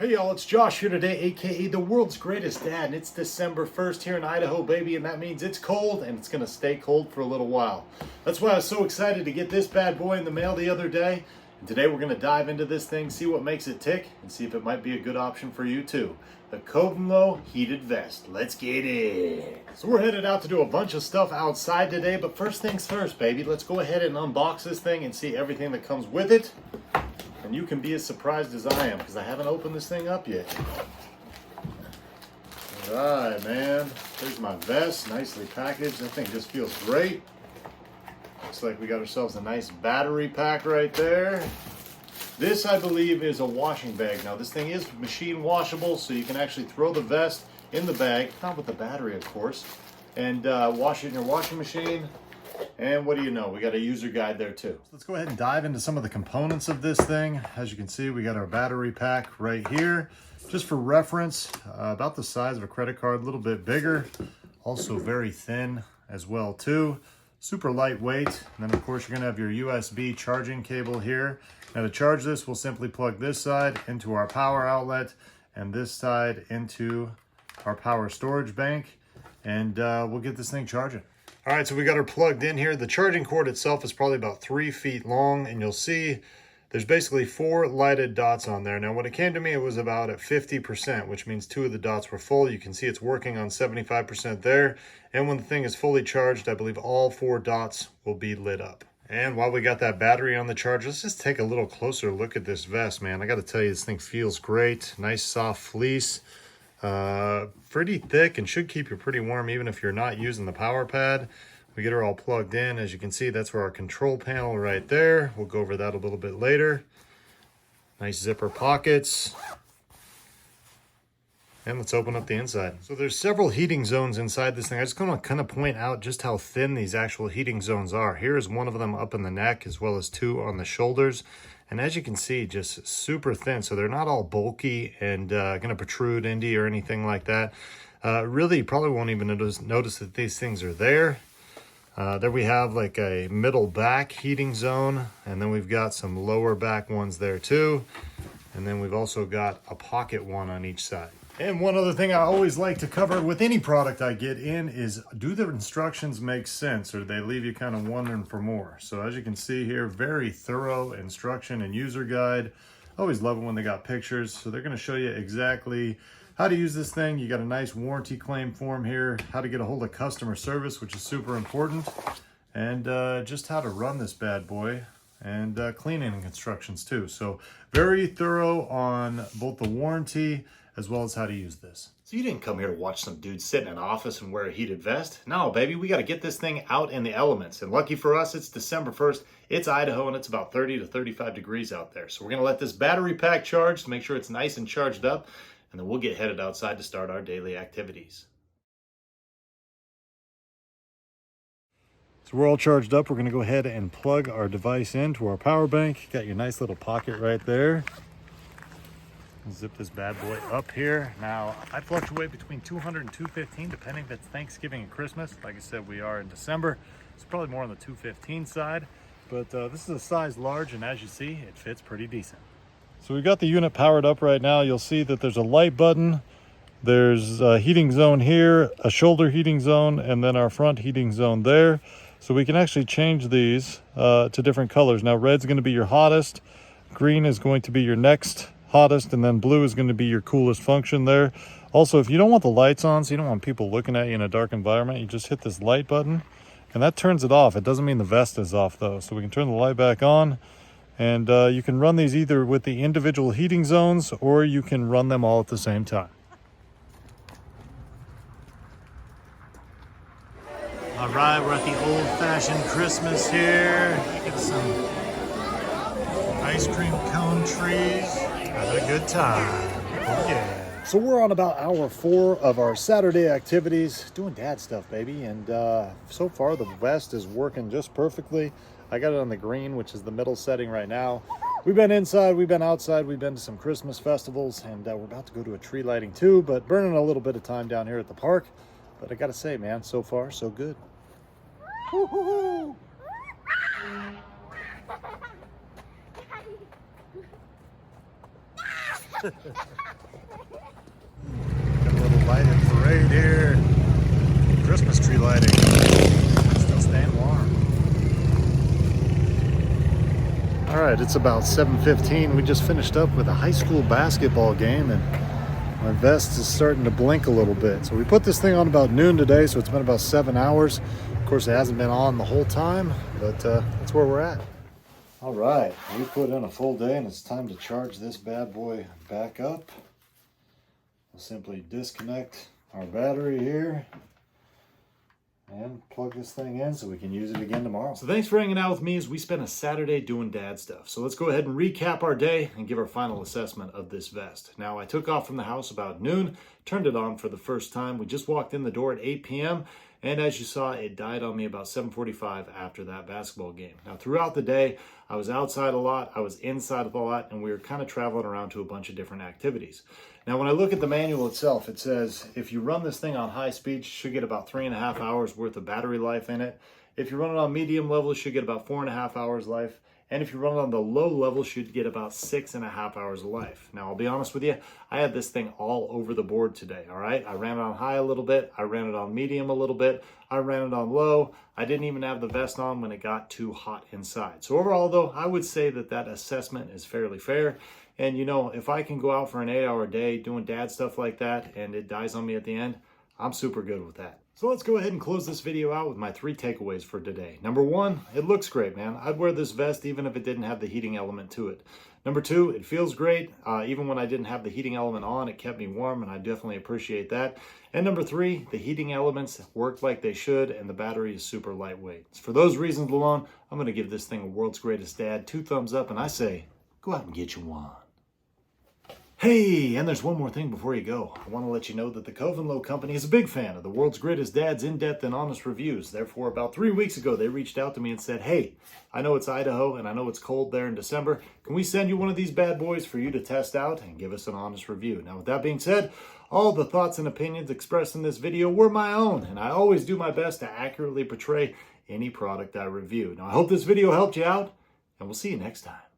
Hey y'all, it's Josh here today, aka the world's greatest dad, and it's December 1st here in Idaho, baby, and that means it's cold and it's gonna stay cold for a little while. That's why I was so excited to get this bad boy in the mail the other day. And today we're gonna dive into this thing, see what makes it tick, and see if it might be a good option for you too. The Kovnlo heated vest. Let's get it. So we're headed out to do a bunch of stuff outside today, but first things first, baby. Let's go ahead and unbox this thing and see everything that comes with it. And you can be as surprised as I am, because I haven't opened this thing up yet. Alright, man. There's my vest, nicely packaged. That thing just feels great. Looks like we got ourselves a nice battery pack right there. This, I believe, is a washing bag. Now, this thing is machine washable, so you can actually throw the vest in the bag, not with the battery, of course, and wash it in your washing machine. And what do you know, we got a user guide there too. Let's go ahead and dive into some of the components of this thing. As you can see, we got our battery pack right here. Just for reference, about the size of a credit card, a little bit bigger. Also very thin as well too. Super lightweight. And then of course you're gonna have your USB charging cable here. Now to charge this, we'll simply plug this side into our power outlet and this side into our power storage bank. And we'll get this thing charging. All right, so we got her plugged in here. The charging cord itself is probably about 3 feet long, and you'll see there's basically 4 lighted dots on there. Now, when it came to me, it was about at 50%, which means 2 of the dots were full. You can see it's working on 75% there. And when the thing is fully charged, I believe all 4 dots will be lit up. And while we got that battery on the charge, let's just take a little closer look at this vest, man. I got to tell you, this thing feels great. Nice soft fleece. Pretty thick and should keep you pretty warm even if you're not using the power pad. We get her all plugged in. As you can see, that's where our control panel right there. We'll go over that a little bit later. Nice zipper pockets. And let's open up the inside. So there's several heating zones inside this thing. I just want to kind of point out just how thin these actual heating zones are. Here is one of them up in the neck as well as 2 on the shoulders. And as you can see, just super thin. So they're not all bulky and going to protrude into you or anything like that. Really, you probably won't even notice that these things are there. There we have like a middle back heating zone. And then we've got some lower back ones there too. And then we've also got a pocket one on each side. And one other thing I always like to cover with any product I get in is, do the instructions make sense, or do they leave you kind of wondering for more? So as you can see here, very thorough instruction and user guide. I always love it when they got pictures. So they're going to show you exactly how to use this thing. You got a nice warranty claim form here, how to get a hold of customer service, which is super important, and just how to run this bad boy, and cleaning instructions too. So very thorough on both the warranty as well as how to use this. So you didn't come here to watch some dude sit in an office and wear a heated vest. No, baby, we got to get this thing out in the elements. And lucky for us, it's December 1st. It's Idaho and it's about 30 to 35 degrees out there. So we're going to let this battery pack charge to make sure it's nice and charged up. And then we'll get headed outside to start our daily activities. So we're all charged up. We're going to go ahead and plug our device into our power bank. Got your nice little pocket right there. Zip this bad boy up here. Now, I fluctuate between 200 and 215, depending if it's Thanksgiving and Christmas. Like I said, we are in December. It's probably more on the 215 side, but this is a size large, and as you see, it fits pretty decent. So we got the unit powered up right now. You'll see that there's a light button. There's a heating zone here, a shoulder heating zone, and then our front heating zone there. So we can actually change these to different colors. Now, red's going to be your hottest. Green is going to be your next hottest, and then blue is going to be your coolest function there. Also, if you don't want the lights on, so you don't want people looking at you in a dark environment, you just hit this light button and that turns it off. It doesn't mean the vest is off though. So we can turn the light back on, and you can run these either with the individual heating zones or you can run them all at the same time. All right, we're at the old-fashioned Christmas here. Get some ice cream cone trees. Having a good time. Oh yeah. So we're on about hour 4 of our Saturday activities, doing dad stuff, baby. And so far the vest is working just perfectly. I got it on the green, which is the middle setting right now. We've been inside, we've been outside, we've been to some Christmas festivals, and we're about to go to a tree lighting too, but burning a little bit of time down here at the park. But I gotta say, man, so far so good. Woo-hoo-hoo. lighted parade here. Christmas tree lighting. Still staying warm. All right, it's about 7:15. We just finished up with a high school basketball game, and my vest is starting to blink a little bit. So we put this thing on about noon today, so it's been about 7 hours. Of course, it hasn't been on the whole time, but that's where we're at. All right, we put in a full day, and it's time to charge this bad boy back up. We'll simply disconnect our battery here and plug this thing in so we can use it again tomorrow. So thanks for hanging out with me as we spent a Saturday doing dad stuff. So let's go ahead and recap our day and give our final assessment of this vest. Now, I took off from the house about noon, turned it on for the first time. We just walked in the door at 8 p.m. And as you saw, it died on me about 7:45 after that basketball game. Now, throughout the day, I was outside a lot, I was inside a lot, and we were kind of traveling around to a bunch of different activities. Now, when I look at the manual itself, it says if you run this thing on high speed, you should get about 3.5 hours worth of battery life in it. If you run it on medium level, you should get about 4.5 hours life. And if you run it on the low level, you should get about 6.5 hours of life. Now, I'll be honest with you, I had this thing all over the board today, all right? I ran it on high a little bit. I ran it on medium a little bit. I ran it on low. I didn't even have the vest on when it got too hot inside. So overall, though, I would say that that assessment is fairly fair. And, you know, if I can go out for an 8-hour day doing dad stuff like that and it dies on me at the end, I'm super good with that. So let's go ahead and close this video out with my 3 takeaways for today. Number 1, it looks great, man. I'd wear this vest even if it didn't have the heating element to it. Number 2, it feels great. Even when I didn't have the heating element on, it kept me warm, and I definitely appreciate that. And number 3, the heating elements work like they should, and the battery is super lightweight. So for those reasons alone, I'm going to give this thing a world's greatest dad 2 thumbs up, and I say, go out and get you one. Hey, and there's one more thing before you go. I want to let you know that the Kovnlo company is a big fan of the world's greatest dad's in-depth and honest reviews. Therefore, about 3 weeks ago, they reached out to me and said, hey, I know it's Idaho and I know it's cold there in December. Can we send you one of these bad boys for you to test out and give us an honest review? Now, with that being said, all the thoughts and opinions expressed in this video were my own, and I always do my best to accurately portray any product I review. Now, I hope this video helped you out, and we'll see you next time.